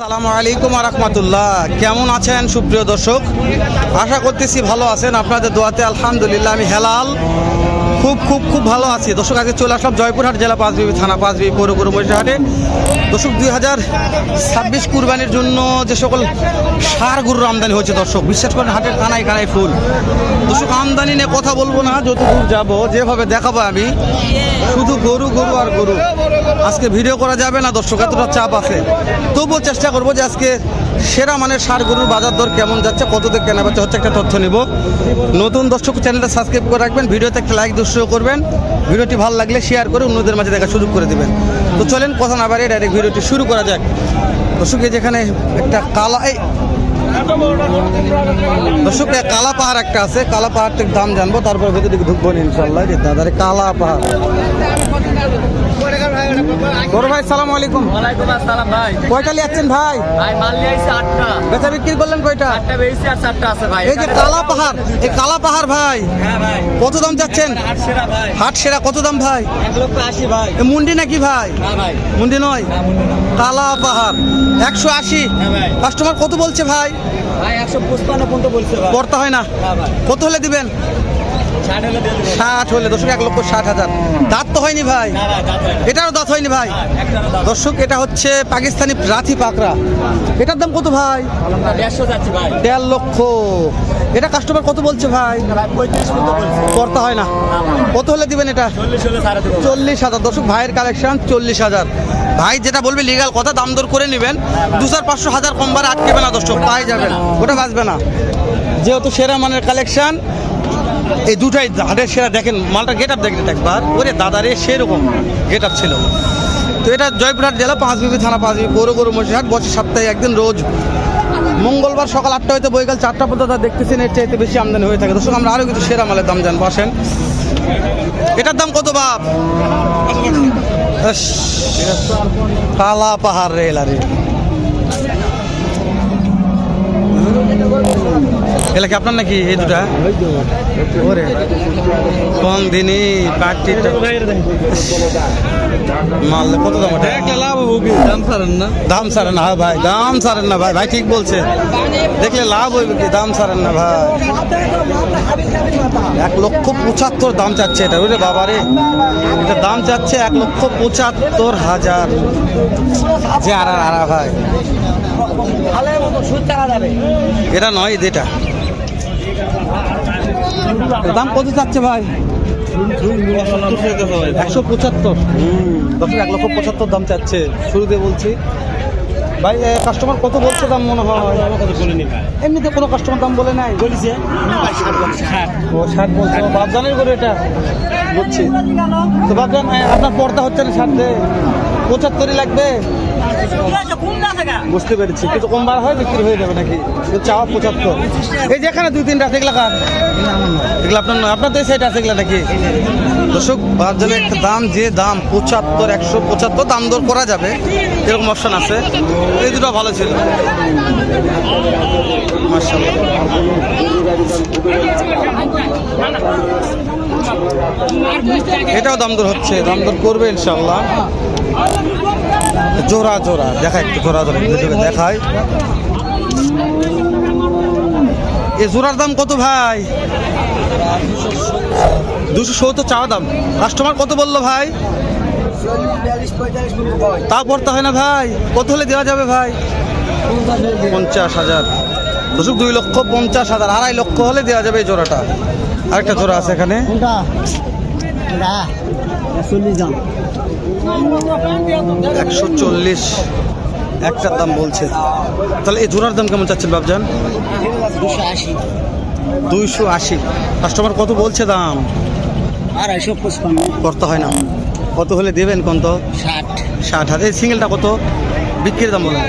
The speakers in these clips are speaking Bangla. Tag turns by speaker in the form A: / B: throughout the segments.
A: আসসালামু আলাইকুম ওয়া রাহমাতুল্লাহ। কেমন আছেন সুপ্রিয় দর্শক? আশা করতেছি ভালো আছেন। আপনাদের দোয়াতে আলহামদুলিল্লাহ আমি হেলাল খুব ভালো আছি। দর্শক আগে চলে আসলাম জয়পুরহাট জেলা পাঁচবিবি থানা পাঁচবিবি পৌর মহিষাহাটে। দর্শক 2026 কুরবানির জন্য যে সকল ষাঁড় গরুর আমদানি হয়েছে দর্শক, বিশ্বাস করেন হাটের কানায় ফুল। দর্শক আমদানি নিয়ে কথা বলবো না, যত দূর যাবো যেভাবে দেখাবো আমি শুধু গরু আর গরু। আজকে ভিডিও করা যাবে না দর্শক, এতটা চাপ আছে। তবুও চেষ্টা করবো যে আজকে সেরা মানের ষাঁড় গরুর বাজার দর কেমন যাচ্ছে, কততে কেনা বেচা হচ্ছে একটা তথ্য নিব। নতুন দর্শক চ্যানেলটা সাবস্ক্রাইব করে রাখবেন, ভিডিওতে একটা লাইক দুঃসহ করবেন, ভিডিওটি ভালো লাগলে শেয়ার করে অন্যদের মাঝে দেখার সুযোগ করে দেবেন। তো চলেন কথা না বাড়িয়ে ডাইরেক্ট ভিডিওটি শুরু করা যাক। দর্শক যেখানে একটা দর্শক কালা পাহাড় একটা আছে, কালা পাহাড় থেকে দাম জানবো, তারপর ভেতর দিকে ঢুকবো ইনশাল্লাহ। যে দাদারে কালা পাহাড়। বড় ভাই সালাম আলাইকুম।
B: ওয়ালাইকুম আসসালাম ভাই।
A: কয়টা নিয়েছেন ভাই?
B: ভাই মাল নিয়ে আইছে 8টা।
A: বেচা বিক্রি করলেন কয়টা?
B: 8টা বেচছি আর 4টা আছে ভাই।
A: এই যে কালা পাহাড়, এই কালা পাহাড় ভাই
B: হ্যাঁ ভাই।
A: কত দাম যাচ্ছেন?
B: 8 সেরা ভাই।
A: হাট সেরা কত দাম ভাই?
B: 1,80,000 ভাই।
A: এ মুন্ডি নাকি ভাই?
B: হ্যাঁ ভাই।
A: মুন্ডি নয়, কালা পাহাড় 180।
B: হ্যাঁ ভাই।
A: কাস্টমার কত বলছে ভাই?
B: ভাই 155 পর্যন্ত বলছে ভাই।
A: পড়তে হয় না।
B: হ্যাঁ ভাই।
A: কত হলে দিবেন?
B: 60 হলে দিয়ে দেব।
A: 60 হলে। দর্শক 1,60,000। দাঁত তো হয়নি ভাই?
B: না ভাই দাঁত হয় না।
A: এটারও দাঁত হয়নি ভাই।
B: একটারও দাম।
A: দর্শক এটা হচ্ছে পাকিস্তানি রাথি পাকড়া। এটার দাম কত ভাই?
B: 150 যাচ্ছে ভাই।
A: 1.5 লক্ষ। এটা কাস্টমার কত বলছে ভাই?
B: ভাই 35 পর্যন্ত বলছে।
A: পড়তে হয় না। কত হলে দিবেন এটা?
B: 40 হলে ছাড়া দেব।
A: 40,000। দর্শক ভাইয়ের কালেকশন 40,000। ভাই যেটা বলবে লিগাল কথা, দাম দর করে নেবেন। 200-500 কম বারে আটকেবে না দর্শক, পাই যাবেন, ওটা বাঁচবে না। যেহেতু সেরা মানের কালেকশন, এই দুটাই হাটের সেরা। দেখেন মালটা গেট আপ দেখেন একবার, ওরে দাদারে সেরকম গেট আপ ছিল। তো এটা জয়পুরহাট জেলা পাঁচবিবি থানা পাঁচবিবি পৌর মহিষাহাট। বছর সপ্তাহে একদিন, রোজ মঙ্গলবার সকাল 8টা হইতে বৈকাল 4টা পর্যন্ত দেখতেছেন। এর চাইতে বেশি আমদানি হয়ে থাকে দর্শক। আমরা আরও কিছু সেরা মালের দাম জানবো, আসেন। এটার দাম কত বাপ? কালা পাহাড় রে এলারে। এলা কি আপনার নাকি এই দুটা? ওরে কম দিনই পার্টিটা মারলে কত দাম? ওটা একটা লাভ হবে, দাম ছাড়েন না। দাম ছাড়েন না ভাই, দাম ছাড়েন না ভাই। ভাই ঠিক বলছে, দেখলে লাভ হইবে কি? দাম ছাড়েন না ভাই। 1,75,000 দাম চাচ্ছে এটা। বুঝলে বাবারে, এটা দাম চাচ্ছে 1,75,000। যে আরা ভাই, এটা নয়, এটা দাম কত চাচ্ছে ভাই? 175। দর্শক 1,75,000 দাম চাচ্ছে। শুরুতে বলছি ভাই, কাস্টমার কত বলছে দাম মনে হয়? এমনিতে কোনো কাস্টমার দাম বলে নাই? বলেছে 60 বলছে। বাপজানের করে এটা বুঝছি তো। বাপজান আপনার পর্দা হচ্ছে না 60 দে, 75 লাগবে। বুঝতে পেরেছি, কিন্তু কম বার হয় বিক্রি হয়ে যাবে নাকি? চাওয়া 75। এই যেখানে 2-3টা আছে, এগুলা কার? এগুলো আপনার নয়, আপনার তো সেট আছে এগুলা নাকি? দর্শক বাপজানের একটা দাম, যে দাম 75, 175 দাম দর করা যাবে, এরকম অপশন আছে। এই দুটো ভালো ছিল মাশাআল্লাহ। এটাও দাম দর হচ্ছে, দাম দর করবে ইনশাআল্লাহ। জোড়া দেখা, একটু জোড়া দেখায়। এ জোড়ার দাম কত ভাই? 270 চাওয়া দাম। কাস্টমার কত বললো ভাই? তা পড়তে হয় না ভাই। কত হলে দেওয়া যাবে ভাই? 50,000। দর্শক 2,50,000, 2.5 লক্ষ হলে দেওয়া যাবে এই জোড়াটা। আরেকটা জোড়া আছে এখানে। 140 একটার দাম বলছে। তাহলে এই জোড়ার দাম কেমন চাচ্ছেন বাবজান? 280। কাস্টমার কত বলছে দাম?
B: 255
A: করতে হয় না। কত হলে দেবেন? কোন তো 60। এই সিঙ্গেলটা কত বিক্রির দাম বলেন?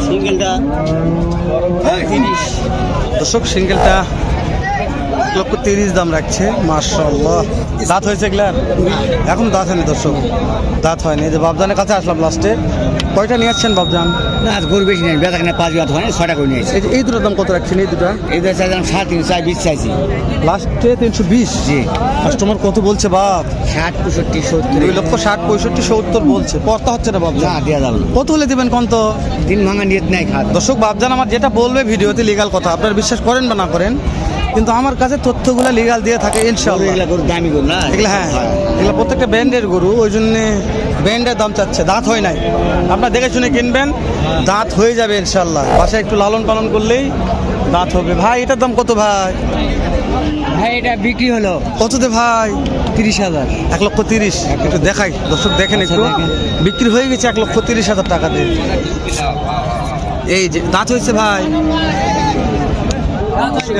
B: সিঙ্গেলটা 30।
A: দর্শক সিঙ্গেলটা 1,30,000 দাম রাখছে। মাশাআল্লাহ, দাঁত হয়েছে এগুলার? এখন দাঁত হয়নি দর্শক, দাঁত হয়নি। এই যে বাবজানের কাছে আসলাম লাস্টে। কয়টা নিয়ে আসছেন বাবজান?
B: না আজ গরু বেশি নেই, বেচা কিনা 5 হাজার হয়, 6টা করে নিয়েছি।
A: এই যে এই দুটোর দাম কত রাখছেন? এই দুটা
B: এই যে চাইলাম 3.5 চাই, 20 চাইছি।
A: লাস্টে 320।
B: জি।
A: কাস্টমার কত বলছে বাপ?
B: 60, 65, 70।
A: 2,60,000, 65, 70 বলছে। পড়তা হচ্ছে না বাবজান?
B: না দেওয়া যাবে না,
A: কত হলে দিবেন কোন তো?
B: 3 ভাঙা নিয়ত নাই খাওয়া।
A: দর্শক বাবজান আমার যেটা বলবে ভিডিওতে লিগাল কথা, আপনারা বিশ্বাস করেন বা না করেন, কিন্তু আমার কাছে তথ্যগুলো লিগাল দিয়ে থাকে ইনশাআল্লাহ।
B: এগুলা গরু দামি গরু না
A: এগুলো হ্যাঁ, এগুলো প্রত্যেকটা ব্র্যান্ডের গরু, ওই জন্যে ব্র্যান্ডের দাম চাচ্ছে। দাঁত হয় নাই, আপনারা দেখে শুনে কিনবেন, দাঁত হয়ে যাবে ইনশাআল্লাহ। বাসায় একটু লালন পালন করলেই দাঁত হবে। ভাই এটার দাম কত ভাই?
B: ভাই এটা বিক্রি হলো
A: কত দে ভাই?
B: 30,000।
A: 1,30,000। একটু দেখাই দর্শক, দেখেন একটু, বিক্রি হয়ে গেছে 1,30,000 টাকা দিয়ে। এই যে দাঁত হয়েছে ভাই,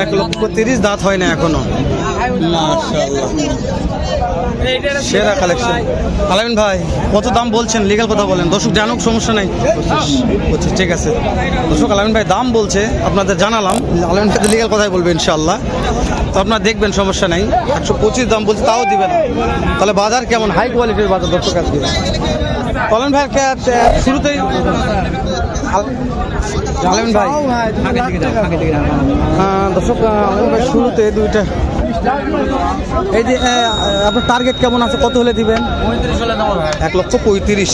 A: 1,30,000 দাঁত হয় না এখনো। সেরা কালেকশন। আলামিন ভাই কত দাম বলছেন? লিগাল কথা বলেন, দর্শক জানুক, সমস্যা নাই। 25, ঠিক আছে দর্শক, আলামিন ভাই দাম বলছে, আপনাদের জানালাম। আলামিন ভাই লিগাল কথাই বলবে ইনশাআল্লাহ, তো আপনারা দেখবেন, সমস্যা নাই। 125 দাম বলছে, তাও দিবেন। তাহলে বাজার কেমন? হাই কোয়ালিটির বাজার দর্শক আজকে। আলামিন ভাই শুরুতেই আলামিন ভাই দর্শক, আলামিন ভাই শুরুতে দুইটা, এই যে আপনার টার্গেট কেমন আছে? কত হলে দিবেন? 1,35,000।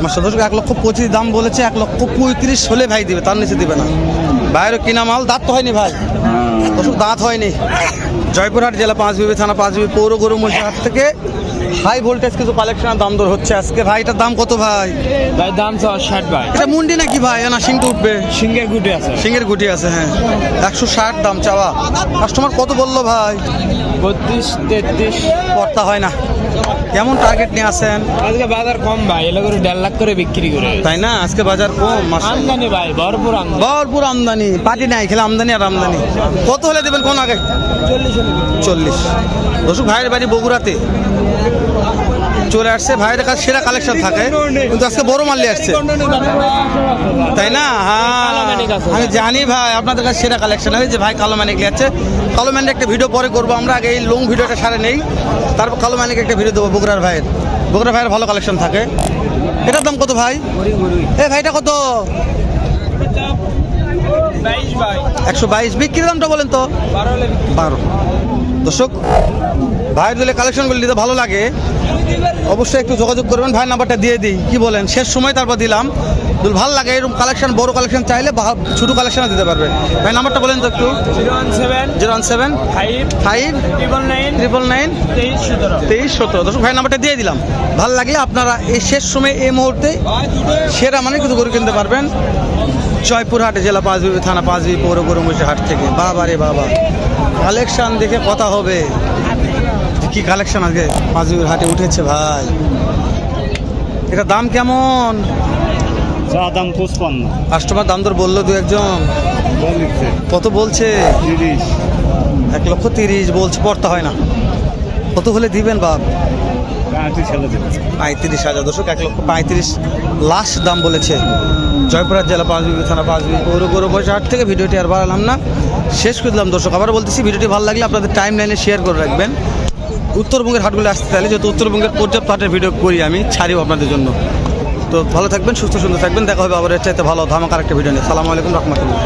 A: মাসা দর্শক 1,25,000 দাম বলেছে, 1,35,000 হলে ভাই দিবে, তার নিচে দিবে না। বাইরে কিনা মাল, দাঁত তো হয়নি ভাই দর্শক, দাঁত হয়নি। জয়পুরহাট জেলা পাঁচবিবি থানা, পাঁচবিবি পৌর গরু মহিষাহাট থেকে হাই ভোল্টেজ কিছু কালেকশনের দাম দর হচ্ছে আজকে। ভাই এটার দাম কত ভাই?
B: ভাই দাম 60 ভাই।
A: এটা মুন্ডি নাকি ভাই? না সিংটা উঠবে?
B: সিঙ্গের গুটি আছে,
A: সিংহের গুটি আছে, হ্যাঁ। 160 দাম চাওয়া। কাস্টমার কত বললো ভাই?
B: 32, 33।
A: পড়তা হয় না। কেমন টার্গেট নিয়ে আসেন?
B: আজকে বাজার কম ভাই, এলো করে 1.5 লাখ করে বিক্রি করে।
A: তাই না, আজকে বাজার কম।
B: আমদানি ভাই ভরপুর আমদানি,
A: ভরপুর আমদানি, পাটি নাই, খেলে আমদানি আর আমদানি। কত হলে দেবেন কোন আগে? 40। দর্শক ভাইয়ের বাড়ি বগুড়াতে, চলে আসছে। ভাইয়ের কাছে সেরা কালেকশন থাকে, কিন্তু আজকে বড় মাল্লি আসছে, তাই না? হ্যাঁ আমি জানি ভাই, আপনাদের কাছে সেরা কালেকশন হয়েছে। ভাই কালো মানিক যাচ্ছে, কালো মানিক একটা ভিডিও পরে করবো আমরা, আগে এই লং ভিডিওটা সারে নেই, তারপর কালো মানিক একটা ভিডিও দেবো। বগুড়ার ভাইয়ের ভালো কালেকশন থাকে। এটার দাম কত ভাই? এ ভাইটা কত? 122। বিক্রির দামটা বলেন তো? 12। দর্শক ভাইয়ের দিলে কালেকশনগুলো নিতে ভালো লাগে, অবশ্যই একটু যোগাযোগ করবেন। ভাই নাম্বারটা দিয়ে দিই, কি বলেন? শেষ সময় তারপর দিলাম। যদি ভালো লাগে এরকম কালেকশন, বড় কালেকশন চাইলে ছোটো কালেকশন দিতে পারবে। ভাই নাম্বারটা বলেন তো একটু। 017 5 999 2317। দর্শক ভাই নাম্বারটা দিয়ে দিলাম। ভালো লাগলে আপনারা এই শেষ সময়, এই মুহূর্তে সেরা মানে কিছু গরু কিনতে পারবেন জয়পুরহাট জেলা পাঁচবিবি থানা, পাঁচবিবি পৌর গরু মহিষাহাট থেকে। বাবা রে বাবা, কালেকশন দেখে কথা হবে। কি কালেকশন আজকে পাঁচবিবির হাটে উঠেছে ভাই। এটা দাম কেমন?
B: দাম 55।
A: কাস্টমার দাম দর বললো দু একজন, কত বলছে? 1,30,000 বলছে, পড়তে হয় না। কত হলে দিবেন বাপ? 35,000। দর্শক 1,35,000 লাস্ট দাম বলেছে। জয়পুরহাট জেলা পাঁচবিবি থানা, পাঁচবিবি পৌর গরু মহিষাহাট থেকে। ভিডিওটি আর বাড়ালাম না, শেষ করে দিলাম দর্শক। আবার বলতেছি, ভিডিওটি ভালো লাগলে আপনাদের টাইম লাইনে শেয়ার করে রাখবেন। উত্তরবঙ্গের হাটগুলো আসতে চাইলে, যেহেতু উত্তরবঙ্গের পর্যাপ্ত হাটের ভিডিও করি আমি, ছাড়িও আপনাদের জন্য। তো ভালো থাকবেন, সুস্থ সুন্দর থাকবেন। দেখা হবে আবার এর চাইতে ভালো ধামাকার একটা ভিডিও নিয়ে। সালামু আলাইকুম রহমতুল্লাহ।